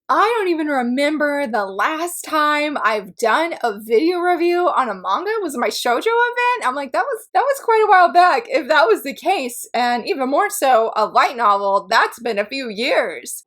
I don't even remember the last time I've done a video review on a manga. Was it my shoujo event? I'm like, that was quite a while back, if that was the case. And even more so, a light novel, that's been a few years.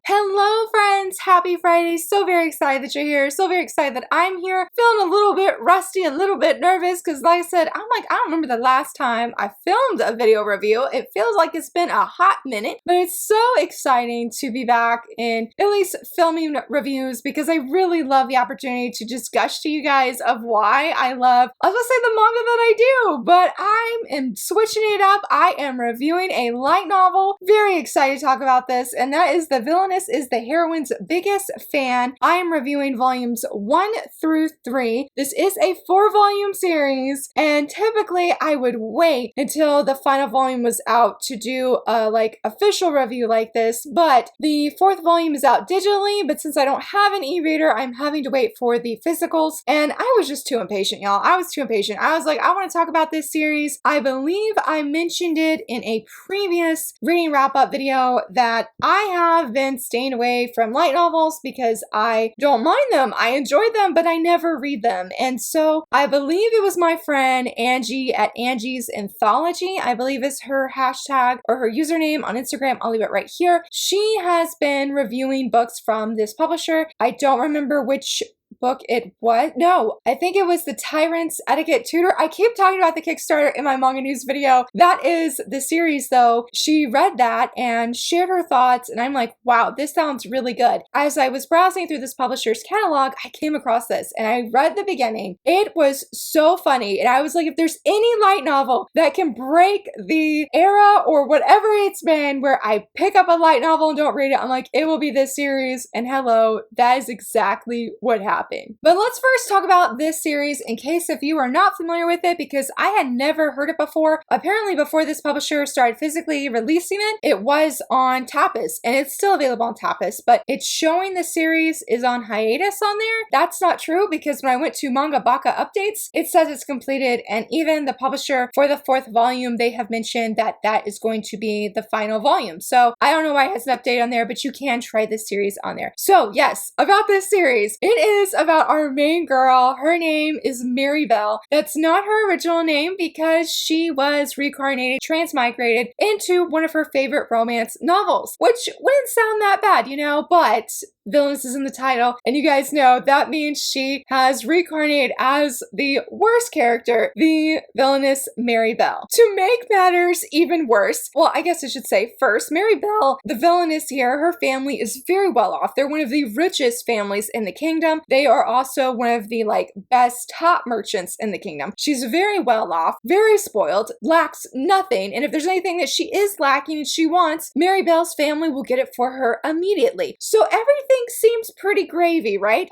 Hello friends, happy Friday. So very excited that you're here. So very excited that I'm here. Feeling a little bit rusty, a little bit nervous because like I said, I don't remember the last time I filmed a video review. It feels like it's been a hot minute, but it's so exciting to be back in at least filming reviews because I really love the opportunity to just gush to you guys of why I love, I was gonna say the manga that I do, but I am switching it up. I am reviewing a light novel. Very excited to talk about this, and that is the Villainess is the Heroine's biggest fan. I am reviewing volumes 1 through 3. This is a 4-volume series, and typically I would wait until the final volume was out to do a official review like this, but the 4th volume is out digitally, but since I don't have an e-reader, I'm having to wait for the physicals, and I was just too impatient, y'all. I was too impatient. I was like, I want to talk about this series. I believe I mentioned it in a previous reading wrap-up video that I have been staying away from light novels because I don't mind them. I enjoy them, but I never read them. And so I believe it was my friend Angie at Angie's Anthology, I believe is her hashtag or her username on Instagram. I'll leave it right here. She has been reviewing books from this publisher. I don't remember which book it was. No, I think it was The Tyrant's Etiquette Tutor. I keep talking about the Kickstarter in my manga news video. That is the series though. She read that and shared her thoughts, and I'm like, wow, this sounds really good. As I was browsing through this publisher's catalog, I came across this and I read the beginning. It was so funny, and I was like, if there's any light novel that can break the era or whatever it's been where I pick up a light novel and don't read it, I'm like, it will be this series. And hello, that is exactly what happened. But let's first talk about this series in case if you are not familiar with it, because I had never heard it before. Apparently before this publisher started physically releasing it, it was on Tapas, and it's still available on Tapas, but it's showing the series is on hiatus on there. That's not true because when I went to Manga Baka updates, it says it's completed, and even the publisher for the 4th volume, they have mentioned that that is going to be the final volume. So I don't know why it has an update on there, but you can try this series on there. So yes, about this series, it is about our main girl. Her name is Maribel. That's not her original name because she was reincarnated, transmigrated into one of her favorite romance novels, which wouldn't sound that bad, you know, but Villainess is in the title, and you guys know that means she has reincarnated as the worst character, the villainous Maribel. To make matters even worse, well, I guess I should say first, Maribel, the villainess here, her family is very well off. They're one of the richest families in the kingdom. They are also one of the best top merchants in the kingdom. She's very well off, very spoiled, lacks nothing, and if there's anything that she is lacking and she wants, Maribel's family will get it for her immediately. So everything seems pretty gravy, right?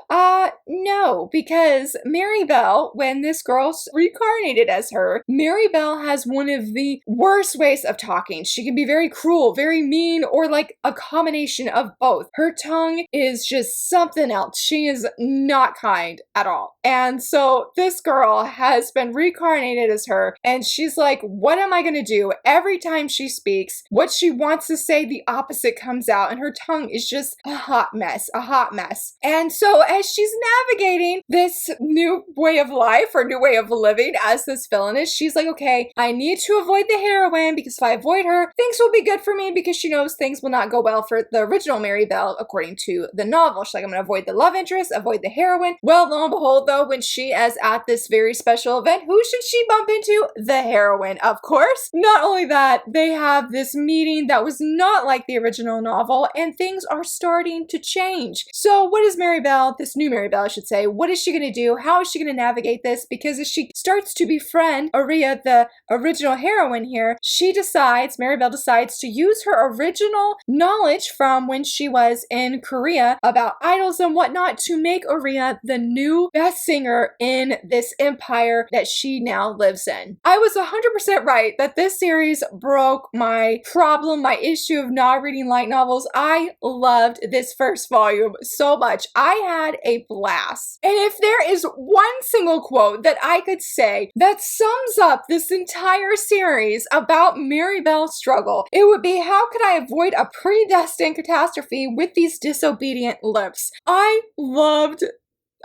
No, because Maribel, when this girl's reincarnated as her, Maribel has one of the worst ways of talking. She can be very cruel, very mean, or a combination of both. Her tongue is just something else. She is not kind at all. And so this girl has been reincarnated as her, and she's like, what am I gonna do? Every time she speaks, what she wants to say, the opposite comes out, and her tongue is just a hot mess. A hot mess. And so as she's navigating this new way of life or new way of living as this villainess, she's like, okay, I need to avoid the heroine because if I avoid her, things will be good for me because she knows things will not go well for the original Maribel according to the novel. She's like, I'm gonna avoid the love interest, avoid the heroine. Well, lo and behold though, when she is at this very special event, who should she bump into? The heroine, of course. Not only that, they have this meeting that was not like the original novel, and things are starting to change. So what is Maribel, this new Maribel I should say, what is she going to do? How is she going to navigate this? Because as she starts to befriend Aria, the original heroine here, Maribel decides to use her original knowledge from when she was in Korea about idols and whatnot to make Aria the new best singer in this empire that she now lives in. I was 100% right that this series broke my problem, my issue of not reading light novels. I loved this first volume so much. I had a blast. And if there is one single quote that I could say that sums up this entire series about Maribel's struggle, it would be, how could I avoid a predestined catastrophe with these disobedient lips?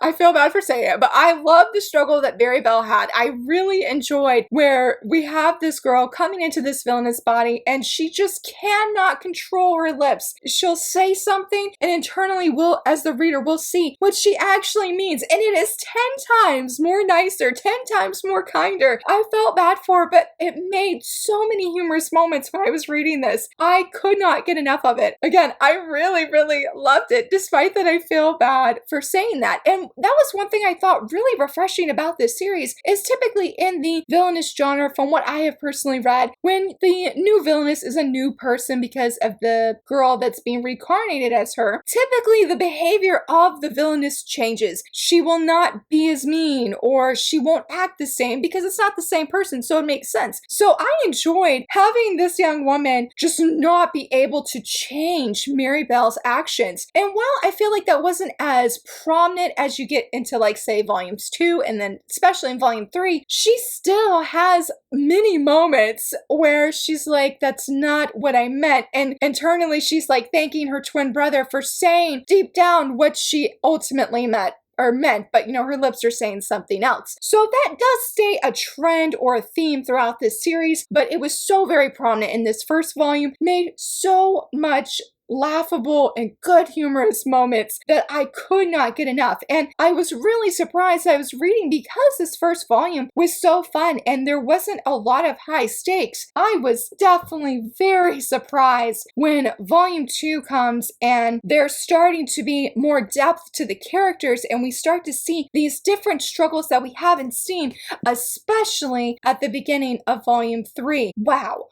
I feel bad for saying it, but I love the struggle that Maribel had. I really enjoyed where we have this girl coming into this villainous body and she just cannot control her lips. She'll say something and internally we'll, as the reader, will see what she actually means. And it is 10 times more nicer, 10 times more kinder. I felt bad for her, but it made so many humorous moments when I was reading this. I could not get enough of it. Again, I really, really loved it, despite that I feel bad for saying that. And that was one thing I thought really refreshing about this series, is typically in the villainous genre, from what I have personally read, when the new villainess is a new person because of the girl that's being reincarnated as her, typically the behavior of the villainess changes. She will not be as mean, or she won't act the same because it's not the same person, so it makes sense. So I enjoyed having this young woman just not be able to change Maribel's actions. And while I feel like that wasn't as prominent as you get into, like, say, volumes 2 and then especially in volume 3, she still has many moments where she's like, that's not what I meant. And internally she's like thanking her twin brother for saying deep down what she ultimately meant, but you know, her lips are saying something else. So that does stay a trend or a theme throughout this series, but it was so very prominent in this first volume, made so much laughable and good humorous moments that I could not get enough. And I was really surprised I was reading, because this first volume was so fun and there wasn't a lot of high stakes. I was definitely very surprised when volume 2 comes and there's starting to be more depth to the characters and we start to see these different struggles that we haven't seen, especially at the beginning of volume 3. Wow,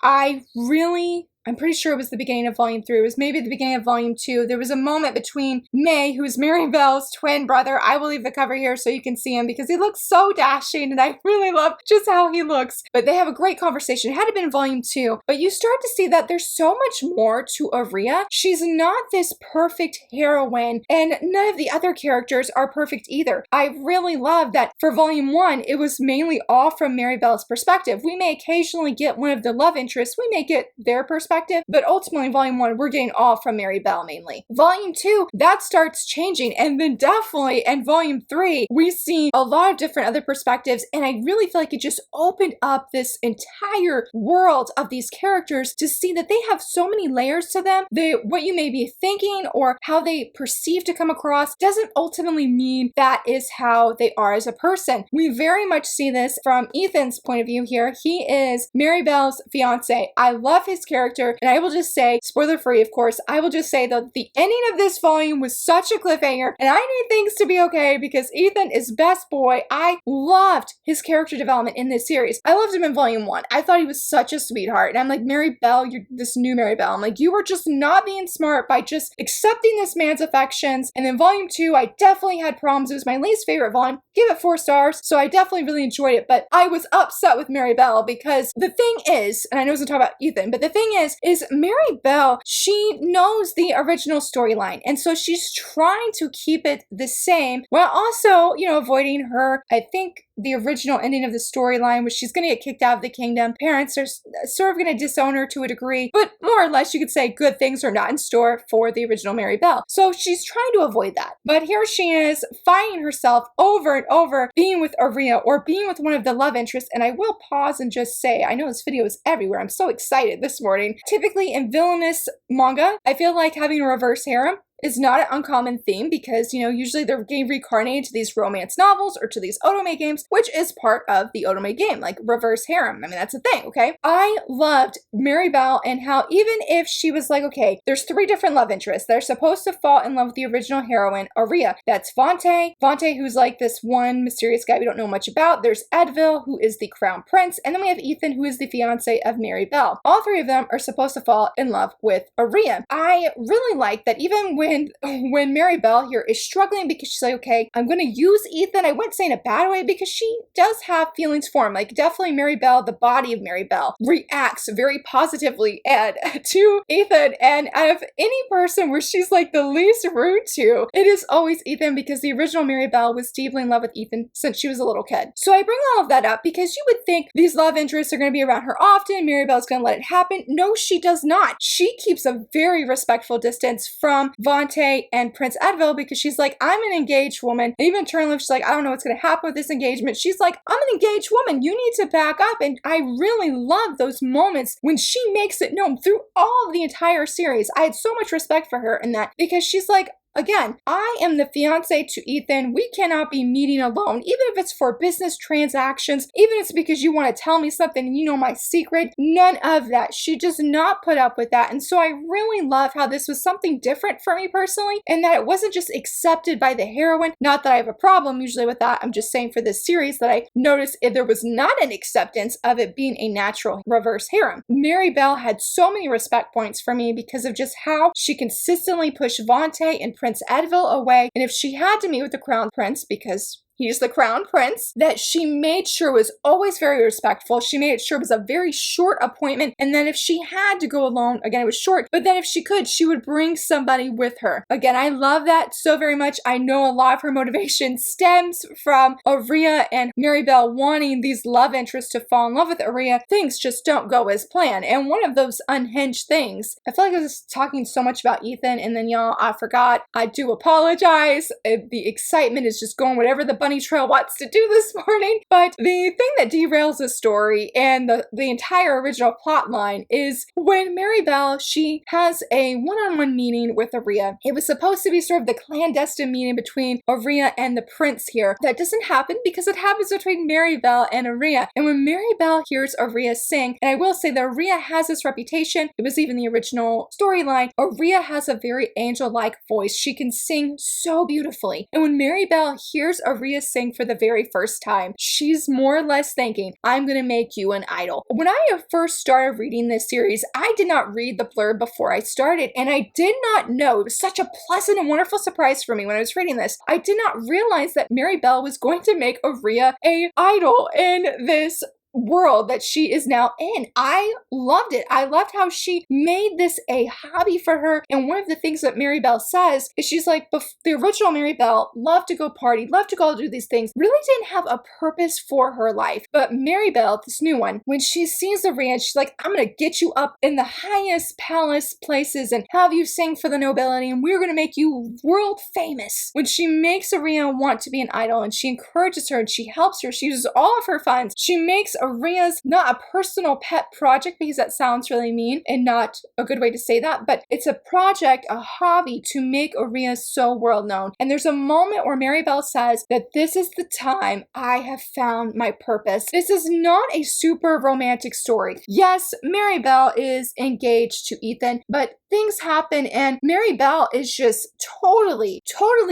I'm pretty sure it was the beginning of volume 3. It was maybe the beginning of volume 2. There was a moment between May, who's Maribel's twin brother. I will leave the cover here so you can see him because he looks so dashing and I really love just how he looks. But they have a great conversation. It had to been in volume 2. But you start to see that there's so much more to Aria. She's not this perfect heroine, and none of the other characters are perfect either. I really love that for volume 1, it was mainly all from Maribel's perspective. We may occasionally get one of the love interests. We may get their perspective, but ultimately in volume 1, we're getting all from Maribel mainly. Volume 2, that starts changing, and then definitely in volume 3, we see a lot of different other perspectives, and I really feel like it just opened up this entire world of these characters to see that they have so many layers to them. What you may be thinking or how they perceive to come across doesn't ultimately mean that is how they are as a person. We very much see this from Ethen's point of view here. He is Maribel's fiance. I love his character. And I will just say, spoiler free of course, I will just say that the ending of this volume was such a cliffhanger and I need things to be okay because Ethen is best boy. I loved his character development in this series. I loved him in volume 1. I thought he was such a sweetheart. And I'm like, Maribel, you're this new Maribel. I'm like, you were just not being smart by just accepting this man's affections. And then volume 2, I definitely had problems. It was my least favorite volume. Give it 4 stars. So I definitely really enjoyed it. But I was upset with Maribel because the thing is, and I know I was gonna talk about Ethen, but the thing is Maribel, she knows the original storyline, and so she's trying to keep it the same while also, you know, avoiding her, I think, the original ending of the storyline, which she's going to get kicked out of the kingdom. Parents are sort of going to disown her to a degree, but more or less you could say good things are not in store for the original Maribel. So she's trying to avoid that. But here she is finding herself over and over being with Aria or being with one of the love interests. And I will pause and just say, I know this video is everywhere. I'm so excited this morning. Typically in villainous manga, I feel like having a reverse harem is not an uncommon theme because, you know, usually they're getting reincarnated to these romance novels or to these otome games, which is part of the otome game, like reverse harem. I mean, that's a thing, okay? I loved Maribel and how even if she was like, okay, there's 3 different love interests that are supposed to fall in love with the original heroine, Aria. That's Vante, who's like this one mysterious guy we don't know much about. There's Edville, who is the crown prince. And then we have Ethen, who is the fiance of Maribel. All 3 of them are supposed to fall in love with Aria. I really like that even with when Mary Bell here is struggling because she's like, okay, I'm gonna use Ethen. I wouldn't say in a bad way because she does have feelings for him. Like definitely Mary Bell, the body of Mary Bell reacts very positively and to Ethen. And out of any person where she's like the least rude to, it is always Ethen, because the original Mary Bell was deeply in love with Ethen since she was a little kid. So I bring all of that up because you would think these love interests are going to be around her often. Mary Bell's going to let it happen. No, she does not. She keeps a very respectful distance from Vontae and Prince Edville because she's like, I'm an engaged woman. And even Turnlip, she's like, I don't know what's going to happen with this engagement. She's like, I'm an engaged woman. You need to back up. And I really love those moments when she makes it known through all of the entire series. I had so much respect for her in that because she's like, again, I am the fiance to Ethen. We cannot be meeting alone, even if it's for business transactions, even if it's because you want to tell me something and you know my secret. None of that. She does not put up with that. And so I really love how this was something different for me personally, and that it wasn't just accepted by the heroine. Not that I have a problem usually with that. I'm just saying for this series that I noticed if there was not an acceptance of it being a natural reverse harem. Mary Bell had so many respect points for me because of just how she consistently pushed Vontae and Prince Edville away. And if she had to meet with the Crown Prince, because he's the Crown Prince, that she made sure was always very respectful. She made sure it was a very short appointment. And then if she had to go alone, again, it was short, but then if she could, she would bring somebody with her. Again, I love that so very much. I know a lot of her motivation stems from Aria and Mary Bell wanting these love interests to fall in love with Aria. Things just don't go as planned. And one of those unhinged things, I feel like I was talking so much about Ethen, and then y'all, I forgot. I do apologize. The excitement is just going whatever the bunny trail wants to do this morning. But the thing that derails the story and the entire original plot line is when Mary Bell, she has a one-on-one meeting with Aria. It was supposed to be sort of the clandestine meeting between Aria and the prince here. That doesn't happen because it happens between Mary Bell and Aria. And when Mary Bell hears Aria sing, and I will say that Aria has this reputation, it was even the original storyline, Aria has a very angel-like voice. She can sing so beautifully. And when Mary Bell hears Aria sing for the very first time, she's more or less thinking, I'm gonna make you an idol. When I first started reading this series, I did not read the blurb before I started, and I did not know, it was such a pleasant and wonderful surprise for me when I was reading this. I did not realize that Mary Bell was going to make Aria an idol in this world that she is now in. I loved it. I loved how she made this a hobby for her. And one of the things that Mary Bell says is she's like, the original Mary Bell loved to go party, loved to go do these things, really didn't have a purpose for her life. But Mary Bell, this new one, when she sees the ranch, she's like, I'm gonna get you up in the highest palace places and have you sing for the nobility, and we're gonna make you world famous. When she makes Aria want to be an idol, and she encourages her and she helps her, she uses all of her funds, she makes Aria's not a personal pet project, because that sounds really mean and not a good way to say that, but it's a project, a hobby to make Aria so world known. And there's a moment where Mary Bell says that this is the time I have found my purpose. This is not a super romantic story. Yes, Mary Bell is engaged to Ethen, but things happen and Mary Bell is just totally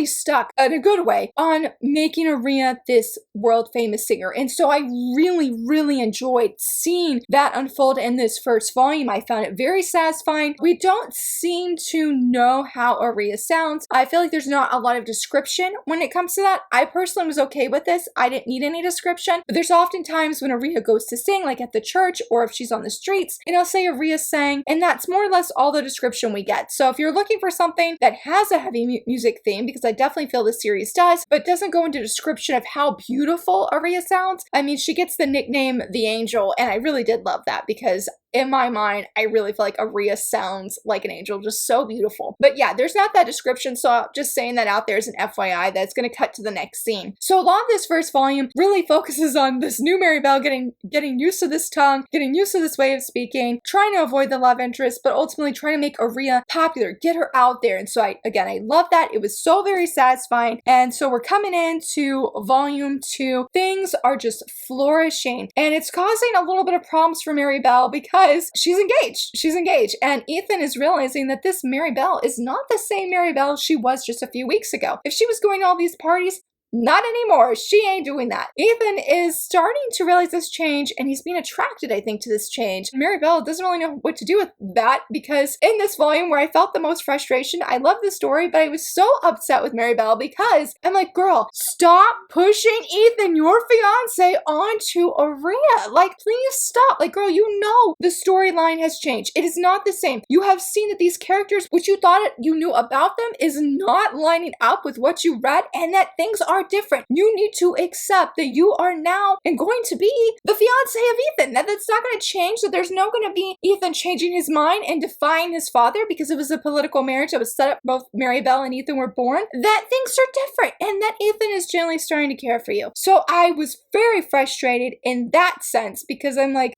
stuck in a good way on making Aria this world famous singer. And so I really enjoyed seeing that unfold in this first volume. I found it very satisfying. We don't seem to know how Aria sounds. I feel like there's not a lot of description when it comes to that. I personally was okay with this. I didn't need any description, but there's often times when Aria goes to sing, like at the church or if she's on the streets, and I'll say Aria sang, and that's more or less all the description we get. So if you're looking for something that has a heavy music theme, because I definitely feel this series does, but doesn't go into description of how beautiful Aria sounds, I mean, she gets the nickname The Angel, and I really did love that because in my mind, I really feel like Aria sounds like an angel, just so beautiful. But yeah, there's not that description, so I'm just saying that out there as an FYI that's going to cut to the next scene. So a lot of this first volume really focuses on this new Mary Bell getting used to this tongue, getting used to this way of speaking, trying to avoid the love interest, but ultimately trying to make Aria popular, get her out there. And so I love that. It was so very satisfying. And so we're coming into volume 2. Things are just flourishing, and it's causing a little bit of problems for Mary Bell because she's engaged. She's engaged. And Ethen is realizing that this Mary Bell is not the same Mary Bell she was just a few weeks ago. If she was going to all these parties, not anymore. She ain't doing that. Ethen is starting to realize this change, and he's being attracted, I think, to this change. Maribel doesn't really know what to do with that, because in this volume where I felt the most frustration, I love the story, but I was so upset with Maribel because I'm like, girl, stop pushing Ethen, your fiance, onto Aria. Like, please stop. Like, girl, you know the storyline has changed. It is not the same. You have seen that these characters, which you thought you knew about them, is not lining up with what you read, and that things are different. You need to accept that you are now and going to be the fiance of Ethen. That's not going to change. That there's no going to be Ethen changing his mind and defying his father because it was a political marriage that was set up. Both Maribel and Ethen were born. That things are different, and that Ethen is generally starting to care for you. So I was very frustrated in that sense because I'm like,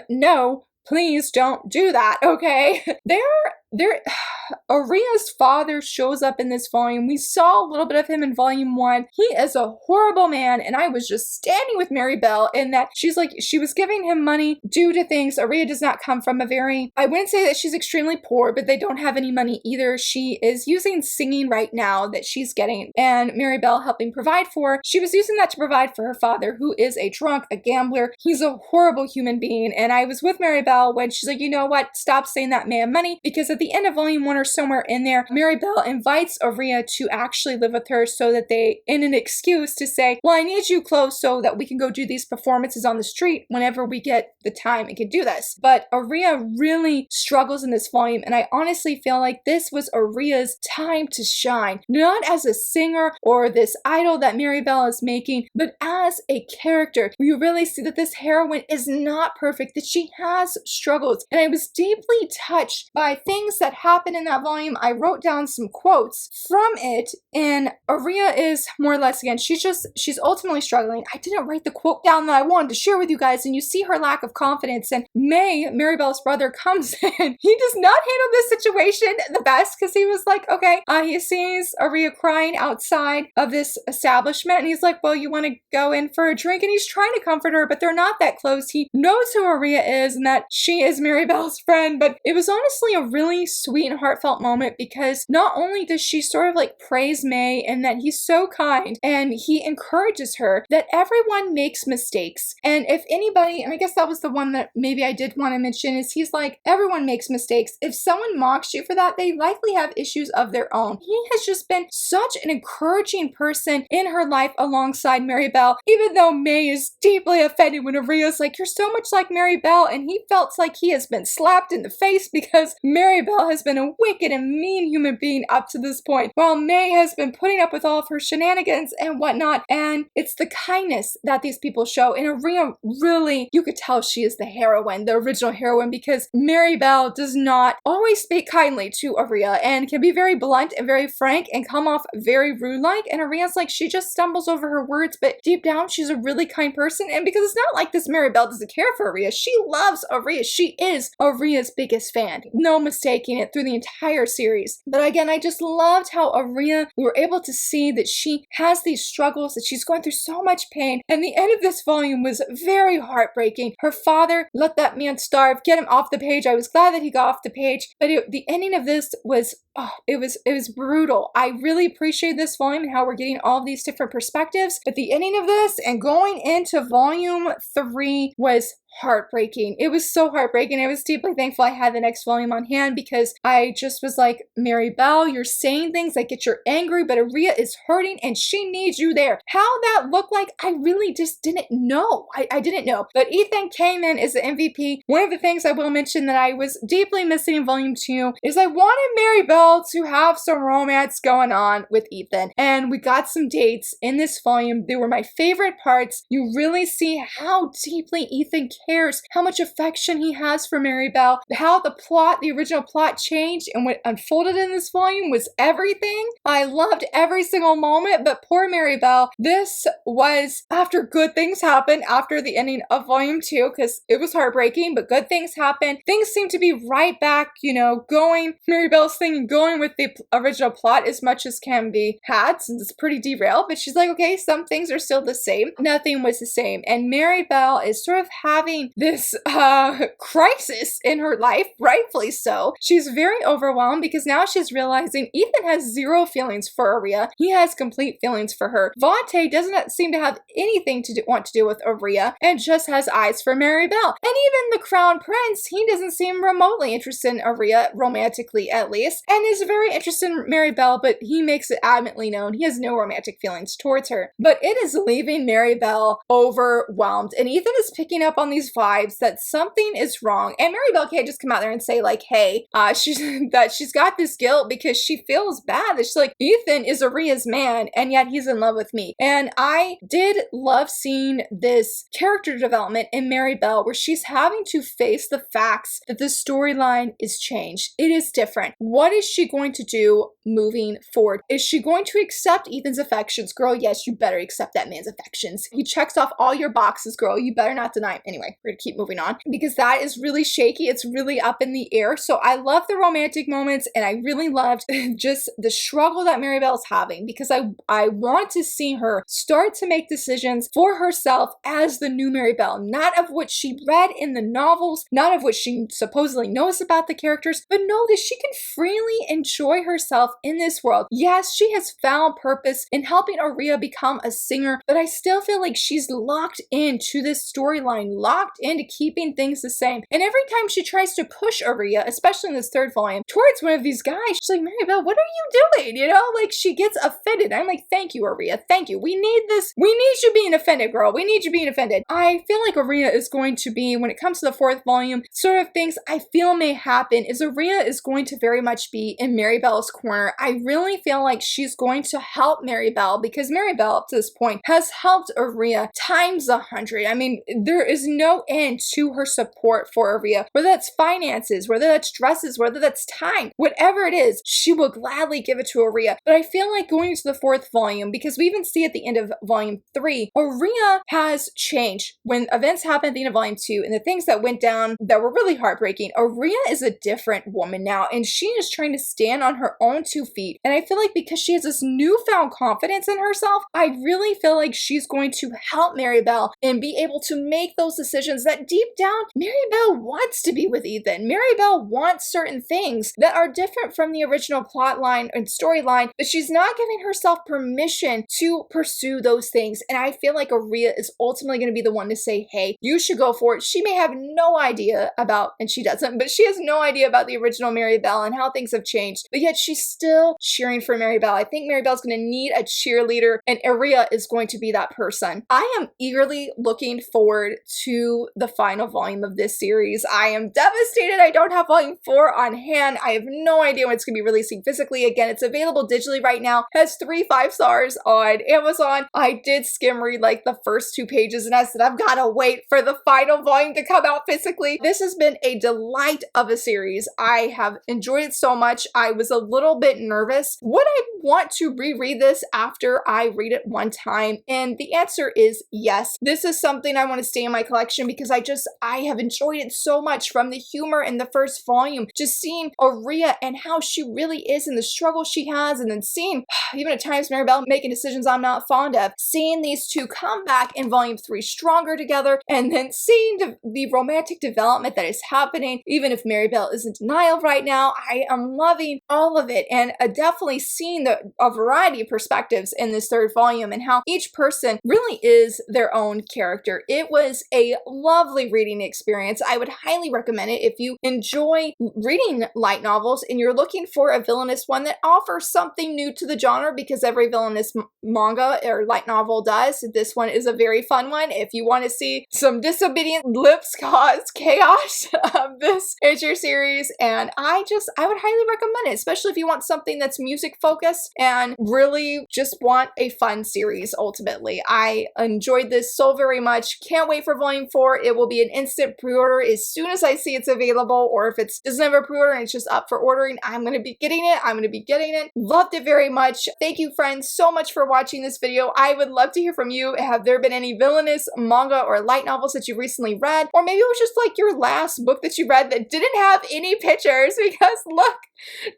no, please don't do that, okay? Aria's father shows up in this volume. We saw a little bit of him in volume 1. He is a horrible man, and I was just standing with Maribel in that she's like, she was giving him money due to things. Aria does not come from a very, I wouldn't say that she's extremely poor, but they don't have any money either. She is using singing right now that she's getting, and Maribel helping provide for. She was using that to provide for her father, who is a drunk, a gambler. He's a horrible human being, and I was with Maribel when she's like, you know what, stop saying that man money, because at the end of volume 1 or somewhere in there, Maribel invites Aria to actually live with her so that they, in an excuse to say, well, I need you close so that we can go do these performances on the street whenever we get the time and can do this. But Aria really struggles in this volume, and I honestly feel like this was Aria's time to shine, not as a singer or this idol that Maribel is making, but as a character. You really see that this heroine is not perfect, that she has struggles, and I was deeply touched by things that happen in that volume. I wrote down some quotes from it, and Aria is more or less, again, she's ultimately struggling. I didn't write the quote down that I wanted to share with you guys, and you see her lack of confidence, and Maribel's brother, comes in. He does not handle this situation the best, because he was like, okay, he sees Aria crying outside of this establishment, and he's like, well, you want to go in for a drink? And he's trying to comfort her, but they're not that close. He knows who Aria is and that she is Maribel's friend, but it was honestly a really sweet and heartfelt moment, because not only does she sort of like praise May and that he's so kind and he encourages her that everyone makes mistakes, and if anybody, and I guess that was the one that maybe I did want to mention, is he's like, everyone makes mistakes. If someone mocks you for that, they likely have issues of their own. He has just been such an encouraging person in her life alongside Maribel, even though May is deeply offended when Aria's like, you're so much like Maribel, and he felt like he has been slapped in the face because Maribel has been a wicked and mean human being up to this point, while May has been putting up with all of her shenanigans and whatnot. And it's the kindness that these people show. And Aria, really, you could tell she is the heroine, the original heroine, because Maribel does not always speak kindly to Aria and can be very blunt and very frank and come off very rude-like. And Aria's like, she just stumbles over her words, but deep down, she's a really kind person. And because it's not like this Maribel doesn't care for Aria, she loves Aria. She is Aria's biggest fan. No mistaking it through the entire series. But again, I just loved how Aria, we were able to see that she has these struggles, that she's going through so much pain. And the end of this volume was very heartbreaking. Her father let that man starve, get him off the page. I was glad that he got off the page, but the ending of this was, it was brutal. I really appreciate this volume and how we're getting all of these different perspectives. But the ending of this and going into volume 3 was heartbreaking. It was so heartbreaking. I was deeply thankful I had the next volume on hand, because I just was like, Maribel, you're saying things that get you angry, but Aria is hurting and she needs you there. How that looked like, I really just didn't know. I didn't know. But Ethen came in as the MVP. One of the things I will mention that I was deeply missing in volume 2 is I wanted Maribel to have some romance going on with Ethen. And we got some dates in this volume. They were my favorite parts. You really see how deeply Ethen cares, how much affection he has for Maribel, how the original plot changed, and what unfolded in this volume was everything. I loved every single moment, but poor Maribel, this was after good things happened after the ending of volume 2, because it was heartbreaking, but good things happened. Things seem to be right back, going. Maribel's singing going with the original plot as much as can be had, since it's pretty derailed, but she's like, okay, some things are still the same. Nothing was the same. And Mary Bell is sort of having this crisis in her life, rightfully so. She's very overwhelmed because now she's realizing Ethen has zero feelings for Aria. He has complete feelings for her. Vontae doesn't seem to have anything to want to do with Aria and just has eyes for Mary Bell. And even the Crown Prince, he doesn't seem remotely interested in Aria, romantically at least, and is very interested in Mary Bell, but he makes it adamantly known he has no romantic feelings towards her. But it is leaving Mary Bell overwhelmed, and Ethen is picking up on these vibes that something is wrong. And Mary Bell can't just come out there and say like, hey, she's got this guilt because she feels bad. That she's like, Ethen is Aria's man, and yet he's in love with me. And I did love seeing this character development in Mary Bell, where she's having to face the facts that the storyline is changed. It is different. What is she going to do moving forward? Is she going to accept Ethan's affections? Girl, yes, you better accept that man's affections. He checks off all your boxes, girl. You better not deny him. Anyway, we're gonna keep moving on because that is really shaky. It's really up in the air. So I love the romantic moments, and I really loved just the struggle that Mary Bell's having, because I want to see her start to make decisions for herself as the new Mary Bell, not of what she read in the novels, not of what she supposedly knows about the characters, but know that she can freely enjoy herself in this world. Yes, she has found purpose in helping Aria become a singer, but I still feel like she's locked into this storyline, locked into keeping things the same. And every time she tries to push Aria, especially in this third volume, towards one of these guys, she's like, Mary Bell, what are you doing? You know, like she gets offended. I'm like, thank you, Aria. Thank you. We need this. We need you being offended, girl. We need you being offended. I feel like Aria is going to be, when it comes to the fourth volume, sort of things I feel may happen is Aria is going to very much be in Mary Bell's corner. I really feel like she's going to help Mary Bell, because Mary Bell up to this point has helped Aria times 100. I mean, there is no end to her support for Aria, whether that's finances, whether that's dresses, whether that's time, whatever it is, she will gladly give it to Aria. But I feel like going into the fourth volume, because we even see at the end of volume 3, Aria has changed. When events happen at the end of volume 2 and the things that went down that were really heartbreaking, Aria is a different woman now, and she is trying to stand on her own 2 feet. And I feel like because she has this newfound confidence in herself, I really feel like she's going to help Mary Bell and be able to make those decisions that deep down, Mary Bell wants to be with Ethen. Mary Bell wants certain things that are different from the original plot line and storyline, but she's not giving herself permission to pursue those things. And I feel like Aria is ultimately going to be the one to say, hey, you should go for it. She may have no idea about, and she doesn't, but she has no idea about the original Mary Bell and how things have changed, but yet she's still cheering for Mary Bell. I think Mary Bell's going to need a cheerleader, and Aria is going to be that person. I am eagerly looking forward to the final volume of this series. I am devastated I don't have volume 4 on hand. I have no idea when it's going to be releasing physically. Again, it's available digitally right now. Has 3 5-stars on Amazon. I did skim read like the first 2 pages, and I said, I've got to wait for the final volume to come out physically. This has been a delight of a series. I have enjoyed it so much. I was a little bit nervous. Would I want to reread this after I read it one time? And the answer is yes. This is something I want to stay in my collection because I have enjoyed it so much, from the humor in the first volume, just seeing Aria and how she really is and the struggle she has, and then seeing even at times Mary Bell making decisions I'm not fond of, seeing these two come back in volume 3 stronger together, and then seeing the romantic development that is happening, even if Mary Bell is in denial right now. I am loving all of it, and definitely seeing a variety of perspectives in this third volume and how each person really is their own character. It was a lovely reading experience. I would highly recommend it if you enjoy reading light novels and you're looking for a villainous one that offers something new to the genre, because every villainous manga or light novel does. This one is a very fun one. If you want to see some disobedient lips cause chaos, this is your series, and I would highly recommend it, especially if you want something that's music focused and really just want a fun series. Ultimately, I enjoyed this so very much. Can't wait for volume 4. It will be an instant pre-order as soon as I see it's available, or if it doesn't have a pre-order and it's just up for ordering, I'm going to be getting it. Loved it very much. Thank you, friends, so much for watching this video. I would love to hear from you. Have there been any villainous manga or light novels that you recently read? had, or maybe it was just like your last book that you read that didn't have any pictures, because look,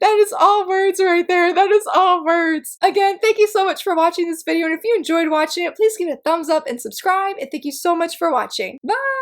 that is all words right there. That is all words. Again, thank you so much for watching this video, and if you enjoyed watching it, please give it a thumbs up and subscribe, and thank you so much for watching. Bye!